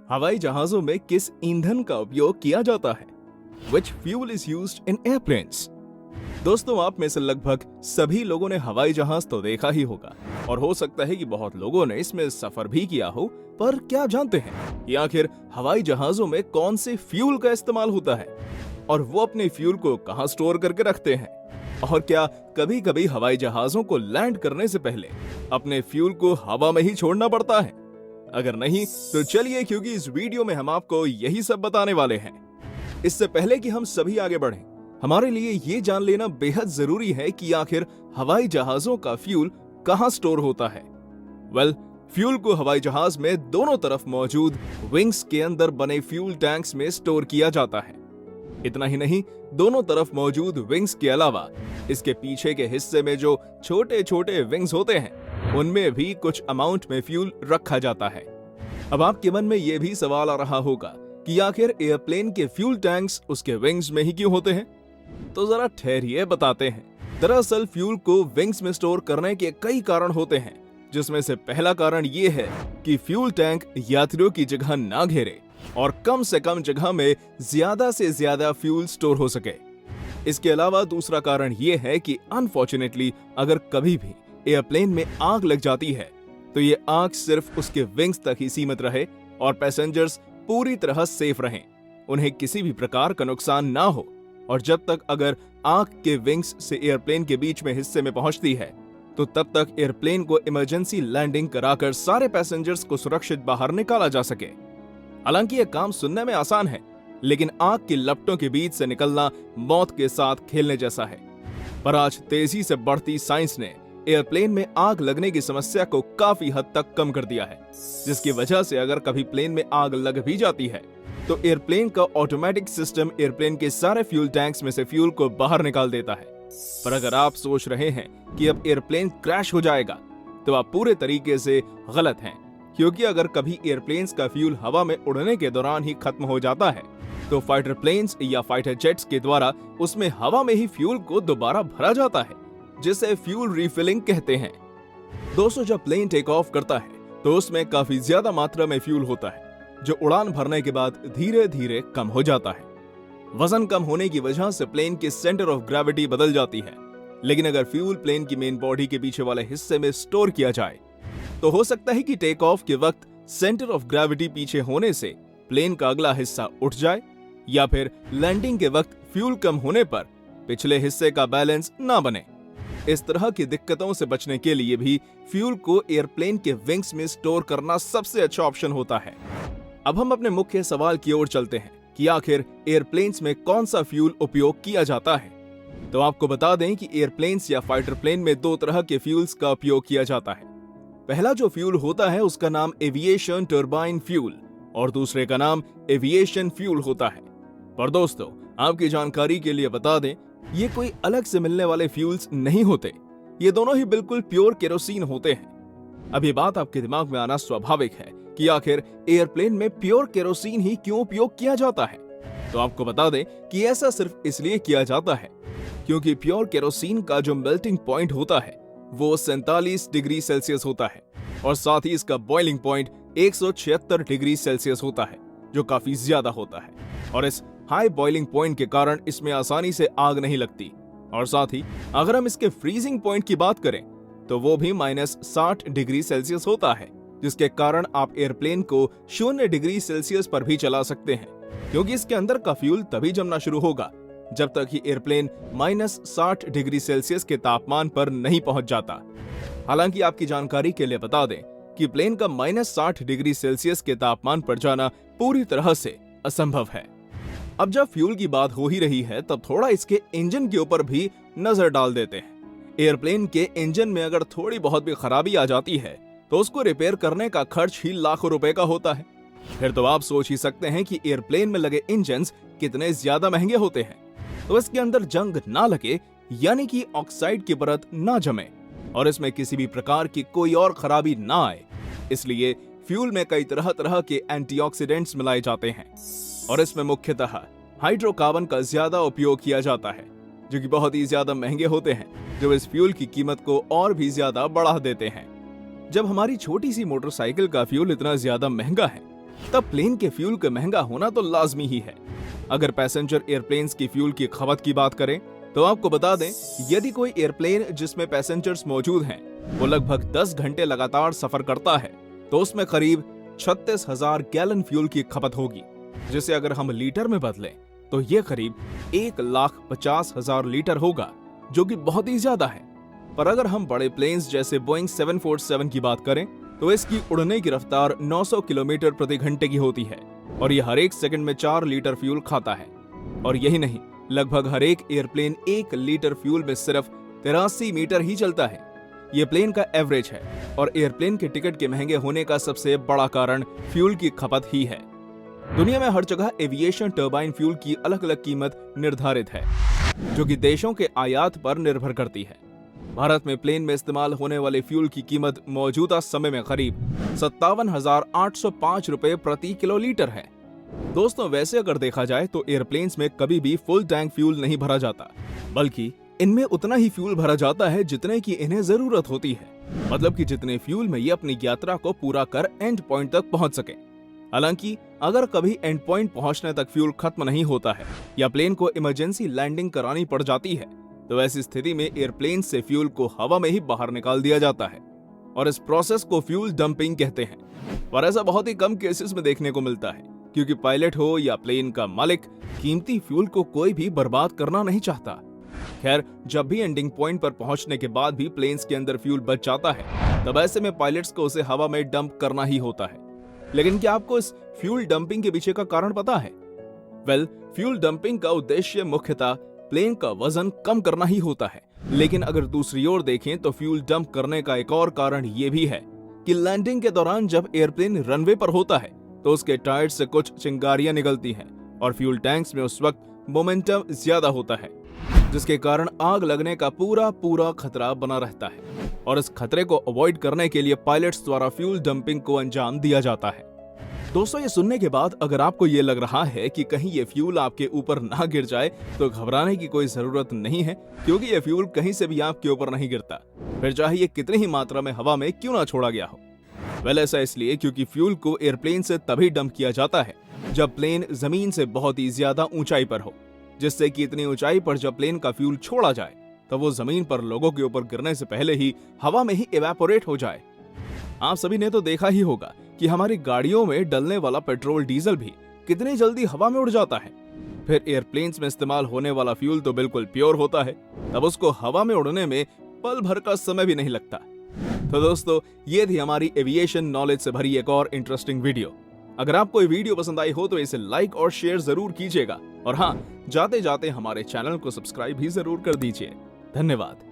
हवाई जहाजों में किस ईंधन का उपयोग किया जाता है? Which fuel is used in airplanes? दोस्तों, आप में से लगभग सभी लोगों ने हवाई जहाज तो देखा ही होगा और हो सकता है कि बहुत लोगों ने इसमें सफर भी किया हो, पर क्या जानते हैं कि आखिर हवाई जहाजों में कौन से फ्यूल का इस्तेमाल होता है और वो अपने फ्यूल को कहां स्टोर करके रखते हैं? और क्या कभी कभी हवाई जहाजों को लैंड करने से पहले अपने फ्यूल को हवा में ही छोड़ना पड़ता है? अगर नहीं तो चलिए, क्योंकि इस वीडियो में हम आपको यही सब बताने वाले हैं। इससे पहले कि हम सभी आगे बढ़ें, हमारे लिए ये जान लेना बेहद जरूरी है कि आखिर हवाई जहाजों का फ्यूल कहां स्टोर होता है। फ्यूल को हवाई जहाज में दोनों तरफ मौजूद विंग्स के अंदर बने फ्यूल टैंक्स में स्टोर किया जाता है। इतना ही नहीं, दोनों तरफ मौजूद विंग्स के अलावा इसके पीछे के हिस्से में जो छोटे छोटे विंग्स होते हैं, उनमें भी कुछ अमाउंट में फ्यूल रखा जाता है। अब आपके मन में यह भी सवाल आ रहा होगा कि आखिर एयरप्लेन के फ्यूल टैंक्स उसके विंग्स में ही क्यों होते हैं? तो जरा ठहरिए, बताते हैं। दरअसल फ्यूल को विंग्स में स्टोर करने के कई कारण होते हैं, जिसमें से पहला कारण ये है कि फ्यूल टैंक यात्रियों की जगह ना घेरे और कम से कम जगह में ज्यादा से ज्यादा फ्यूल स्टोर हो सके। इसके अलावा दूसरा कारण ये है कि अनफॉर्चुनेटली अगर कभी भी एयरप्लेन में आग लग जाती है तो ये आग सिर्फ उसके विंग्स तक ही सीमित रहे और पैसेंजर्स पूरी तरह सेफ रहें, उन्हें किसी भी प्रकार का नुकसान ना हो। और जब तक अगर आग के विंग्स से एयरप्लेन के बीच में हिस्से में पहुंचती है तो तब तक एयरप्लेन को इमरजेंसी लैंडिंग कराकर सारे पैसेंजर्स को सुरक्षित बाहर निकाला जा सके। हालांकि यह काम सुनने में आसान है, लेकिन आग की लपटों के बीच से निकलना मौत के साथ खेलने जैसा है। पर आज तेजी से बढ़ती साइंस ने एयरप्लेन में आग लगने की समस्या को काफी हद तक कम कर दिया है, जिसकी वजह से अगर कभी प्लेन में आग लग भी जाती है तो एयरप्लेन का ऑटोमेटिक सिस्टम एयरप्लेन के सारे फ्यूल टैंक्स में से फ्यूल को बाहर निकाल देता है। पर अगर आप सोच रहे हैं कि अब एयरप्लेन क्रैश हो जाएगा, तो आप पूरे तरीके से गलत हैं, क्योंकि अगर कभी एयरप्लेन्स का फ्यूल हवा में उड़ने के दौरान ही खत्म हो जाता है तो फाइटर प्लेन्स या फाइटर जेट्स के द्वारा उसमें हवा में ही फ्यूल को दोबारा भरा जाता है, जिसे फ्यूल रिफिलिंग कहते हैं। दोस्तों, जब प्लेन टेक ऑफ करता है तो उसमें काफी ज्यादा मात्रा में फ्यूल होता है, जो उड़ान भरने के बाद धीरे धीरे कम हो जाता है। वजन कम होने की वजह से प्लेन की सेंटर ऑफ ग्रेविटी बदल जाती है, लेकिन अगर फ्यूल प्लेन की मेन बॉडी के पीछे वाले हिस्से में स्टोर किया जाए तो हो सकता है कि टेक ऑफ के वक्त सेंटर ऑफ ग्रेविटी पीछे होने से प्लेन का अगला हिस्सा उठ जाए, या फिर लैंडिंग के वक्त फ्यूल कम होने पर पिछले हिस्से का बैलेंस ना बने। इस तरह की दिक्कतों से बचने के लिए भी फ्यूल को एयरप्लेन के विंग्स में स्टोर करना सबसे अच्छा ऑप्शन होता है। अब हम अपने मुख्य सवाल की ओर चलते हैं कि आखिर एयरप्लेन्स में कौन सा फ्यूल उपयोग किया जाता है। तो आपको बता दें कि एयरप्लेन्स या फाइटर प्लेन में दो तरह के फ्यूल्स का उपयोग किया जाता है। पहला जो फ्यूल होता है उसका नाम एविएशन टर्बाइन फ्यूल और दूसरे का नाम एविएशन फ्यूल होता है। पर दोस्तों, आपकी जानकारी के लिए बता दें, ये कोई अलग से मिलने वाले फ्यूल्स नहीं होते, ये दोनों ही बिल्कुल प्योर केरोसिन होते हैं। अब ये बात आपके दिमाग में आना स्वाभाविक है कि आखिर एयरप्लेन में प्योर केरोसिन ही क्यों उपयोग किया जाता है। तो आपको बता दें कि ऐसा सिर्फ इसलिए किया जाता है क्योंकि प्योर केरोसिन का जो मेल्टिंग पॉइंट होता है वो 47 डिग्री सेल्सियस होता है और साथ ही इसका बॉइलिंग पॉइंट 176 डिग्री सेल्सियस होता है, जो काफी ज्यादा होता है। और इस हाई बॉइलिंग पॉइंट के कारण इसमें आसानी से आग नहीं लगती। और साथ ही अगर हम इसके फ्रीजिंग पॉइंट की बात करें तो वो भी -60 डिग्री सेल्सियस होता है, जिसके कारण आप एयरप्लेन को 0 डिग्री सेल्सियस पर भी चला सकते हैं, क्योंकि इसके अंदर का फ्यूल तभी जमना शुरू होगा जब तक कि एयरप्लेन -60 डिग्री सेल्सियस के तापमान पर नहीं पहुंच जाता। हालांकि आपकी जानकारी के लिए बता दें कि प्लेन का -60 डिग्री सेल्सियस के तापमान पर जाना पूरी तरह से असंभव है। अब जब फ्यूल की बात हो ही रही है, तब थोड़ा इसके इंजन के ऊपर भी नजर डाल देते हैं। एयरप्लेन के इंजन में अगर थोड़ी बहुत भी खराबी आ जाती है तो उसको रिपेयर करने का खर्च ही लाखों रुपए का होता है। फिर तो आप सोच ही सकते हैं कि एयरप्लेन में लगे इंजन्स कितने ज्यादा महंगे होते हैं। तो इसके अंदर जंग ना लगे, यानी कि ऑक्साइड की परत ना जमे और इसमें किसी भी प्रकार की कोई और खराबी ना आए, इसलिए फ्यूल में कई तरह तरह के एंटीऑक्सीडेंट्स मिलाए जाते हैं और इसमें मुख्यतः हाइड्रोकार्बन का ज्यादा उपयोग किया जाता है, जो कि बहुत ही ज्यादा महंगे होते हैं, जो इस फ्यूल की कीमत को और भी ज्यादा बढ़ा देते हैं। जब हमारी छोटी सी मोटरसाइकिल का फ्यूल इतना ज्यादा महंगा है तब प्लेन के फ्यूल का महंगा होना तो लाजमी ही है। अगर पैसेंजर एयरप्लेन्स की फ्यूल की खपत की बात करें तो आपको बता दें, यदि कोई एयरप्लेन जिसमें पैसेंजर्स मौजूद हैं वो लगभग 10 घंटे लगातार सफर करता है तो उसमें करीब 36,000 गैलन फ्यूल की खपत होगी, जिसे अगर हम लीटर में बदलें तो ये करीब 1,50,000 लीटर होगा, जो कि बहुत ही ज्यादा है। पर अगर हम बड़े प्लेन्स जैसे बोइंग 747 की बात करें तो इसकी उड़ने की रफ्तार 900 किलोमीटर प्रति घंटे की होती है और ये हर एक सेकंड में 4 लीटर फ्यूल खाता है। और यही नहीं, लगभग हर एक एयरप्लेन 1 लीटर फ्यूल में सिर्फ 83 मीटर ही चलता है। ये प्लेन का एवरेज है और एयरप्लेन के टिकट के महंगे होने का सबसे बड़ा कारण फ्यूल की खपत ही है। दुनिया में हर जगह एविएशन टरबाइन फ्यूल की अलग अलग कीमत निर्धारित है, जो कि देशों के आयात पर निर्भर करती है। भारत में प्लेन में इस्तेमाल होने वाले फ्यूल की कीमत मौजूदा समय में करीब 57,805 रुपए प्रति किलो लीटर है। दोस्तों, वैसे अगर देखा जाए तो एयरप्लेन्स में कभी भी फुल टैंक फ्यूल नहीं भरा जाता, बल्कि इनमें उतना ही फ्यूल भरा जाता है जितने की इन्हें जरूरत होती है। मतलब कि जितने फ्यूल में ये अपनी यात्रा को पूरा कर एंड पॉइंट तक पहुंच सके। हालांकि अगर कभी एंड पॉइंट पहुंचने तक फ्यूल खत्म नहीं होता है या प्लेन को इमरजेंसी लैंडिंग करानी पड़ जाती है तो ऐसी स्थिति में एयरप्लेन से फ्यूल को हवा में ही बाहर निकाल दिया जाता है और इस प्रोसेस को फ्यूल डंपिंग कहते हैं। पर ऐसा बहुत ही कम केसेस में देखने को मिलता है, क्योंकि पायलट हो या प्लेन का मालिक कीमती फ्यूल को कोई भी बर्बाद करना नहीं चाहता। खैर, जब भी एंडिंग पॉइंट पर पहुंचने के बाद भी प्लेन्स के अंदर फ्यूल बच जाता है, तब ऐसे में पायलट्स को उसे हवा में डंप करना ही होता है। लेकिन क्या आपको इस फ्यूल डंपिंग के पीछे का कारण पता है? वेल, फ्यूल डंपिंग का उद्देश्य मुख्यतः प्लेन का वजन कम करना ही होता है। लेकिन अगर दूसरी ओर देखें तो फ्यूल डंप करने का एक और कारण ये भी है कि लैंडिंग के दौरान जब एयरप्लेन रनवे पर होता है तो उसके टायर्स से कुछ चिंगारियां निकलती हैं और फ्यूल टैंक्स में उस वक्त मोमेंटम ज्यादा होता है, जिसके कारण आग लगने का पूरा खतरा बना रहता है। और इस खतरे को अवॉइड करने के लिए पायलट्स द्वारा फ्यूल डंपिंग को अंजाम दिया जाता है। दोस्तों, ये सुनने के बाद अगर आपको ये लग रहा है कि कहीं ये फ्यूल आपके ऊपर ना गिर जाए तो घबराने की कोई जरूरत नहीं है, क्योंकि ये फ्यूल कहीं से भी आपके ऊपर नहीं गिरता, फिर चाहे ये कितनी ही मात्रा में हवा में क्यों ना छोड़ा गया हो। वेल, ऐसा इसलिए क्योंकि फ्यूल को एयरप्लेन से तभी डंप किया जाता है जब प्लेन जमीन से बहुत ही ज्यादा ऊंचाई पर हो, जिससे कि इतनी ऊंचाई पर जब प्लेन का फ्यूल छोड़ा जाए तब वो जमीन पर लोगों के ऊपर गिरने से पहले ही हवा में ही इवेपोरेट हो जाए। आप सभी ने तो देखा ही होगा कि हमारी गाड़ियों में डलने वाला पेट्रोल डीजल भी कितनी जल्दी हवा में उड़ जाता है। फिर एयरप्लेन्स में इस्तेमाल होने वाला फ्यूल तो बिल्कुल प्योर होता है, तब उसको हवा में उड़ने में पल भर का समय भी नहीं लगता। तो दोस्तों, ये थी हमारी एविएशन नॉलेज से भरी एक और इंटरेस्टिंग वीडियो। अगर आपको ये वीडियो पसंद आई हो तो इसे लाइक और शेयर जरूर कीजिएगा और हाँ, जाते जाते हमारे चैनल को सब्सक्राइब भी जरूर कर दीजिए। धन्यवाद।